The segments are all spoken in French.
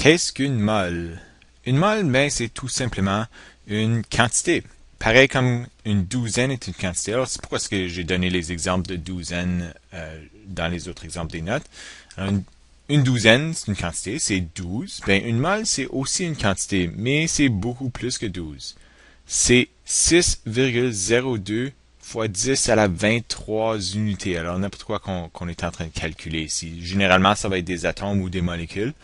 Qu'est-ce qu'une mole? Une mole, ben, c'est tout simplement une quantité. Pareil comme une douzaine est une quantité. Alors, c'est pourquoi est-ce que j'ai donné les exemples de douzaine dans les autres exemples des notes. Alors, une douzaine, c'est une quantité, c'est 12. Ben, une mole, c'est aussi une quantité, mais c'est beaucoup plus que 12. C'est 6,02 fois 10 à la 23 unités. Alors, n'importe quoi qu'on est en train de calculer ici. Généralement, ça va être des atomes ou des molécules,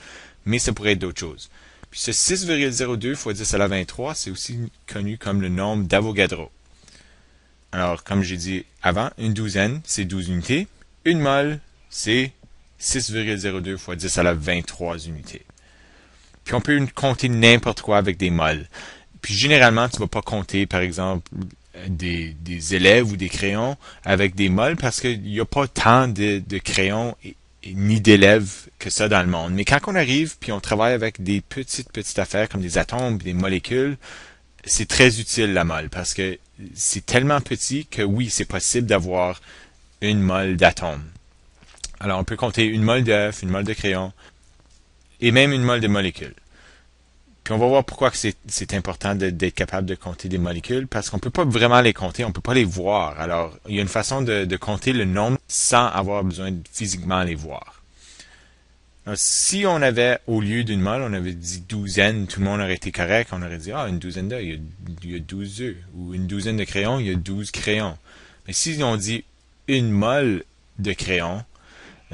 mais ça pourrait être d'autres choses. Puis ce 6,02 fois 10 à la 23, c'est aussi connu comme le nombre d'Avogadro. Alors, comme j'ai dit avant, une douzaine, c'est 12 unités. Une mole, c'est 6,02 fois 10 à la 23 unités. Puis on peut compter n'importe quoi avec des moles. Puis généralement, tu ne vas pas compter, par exemple, des élèves ou des crayons avec des moles parce qu'il n'y a pas tant de crayons ni d'élèves que ça dans le monde. Mais quand on arrive puis on travaille avec des petites affaires comme des atomes, des molécules, c'est très utile la mole parce que c'est tellement petit que oui, c'est possible d'avoir une mole d'atomes. Alors on peut compter une mole d'œuf, une mole de crayon et même une mole de molécules. Puis on va voir pourquoi c'est important d'être capable de compter des molécules, parce qu'on peut pas vraiment les compter, on peut pas les voir. Alors, il y a une façon de compter le nombre sans avoir besoin de physiquement les voir. Alors, si on avait, au lieu d'une mole, on avait dit douzaine, tout le monde aurait été correct, on aurait dit, une douzaine d'œufs, il y a 12 œufs. Ou une douzaine de crayons, il y a 12 crayons. Mais si on dit une mole de crayons,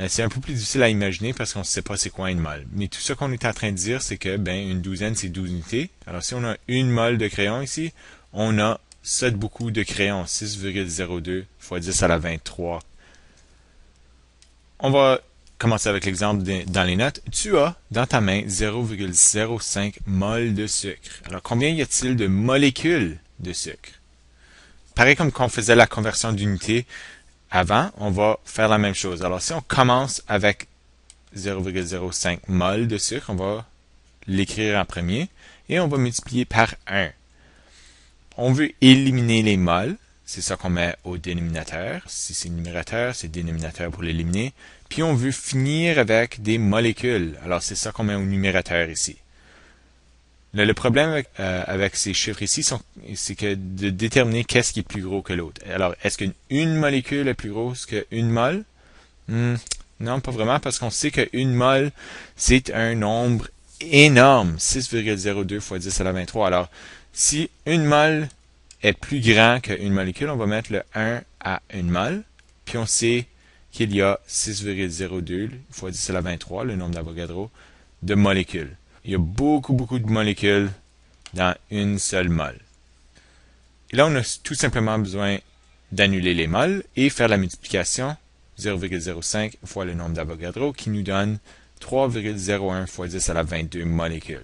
c'est un peu plus difficile à imaginer parce qu'on ne sait pas c'est quoi une mole. Mais tout ce qu'on est en train de dire, c'est que une douzaine, c'est 12 unités. Alors si on a une mole de crayon ici, on a ça de beaucoup de crayons, 6,02 fois 10 à la 23. On va commencer avec l'exemple dans les notes. Tu as dans ta main 0,05 mol de sucre. Alors combien y a-t-il de molécules de sucre? Pareil comme quand on faisait la conversion d'unités, avant, on va faire la même chose. Alors, si on commence avec 0,05 mol de sucre, on va l'écrire en premier et on va multiplier par 1. On veut éliminer les mols. C'est ça qu'on met au dénominateur. Si c'est numérateur, c'est dénominateur pour l'éliminer. Puis on veut finir avec des molécules. Alors, c'est ça qu'on met au numérateur ici. Le problème avec ces chiffres ici, c'est que de déterminer qu'est-ce qui est plus gros que l'autre. Alors, est-ce qu'une molécule est plus grosse qu'une mole? Non, pas vraiment, parce qu'on sait qu'une mole, c'est un nombre énorme, 6,02 fois 10 à la 23. Alors, si une mole est plus grand qu'une molécule, on va mettre le 1 à une mole, puis on sait qu'il y a 6,02 fois 10 à la 23, le nombre d'Avogadro, de molécules. Il y a beaucoup de molécules dans une seule mole. Et là, on a tout simplement besoin d'annuler les moles et faire la multiplication 0,05 fois le nombre d'Avogadro qui nous donne 3,01 fois 10 à la 22 molécules.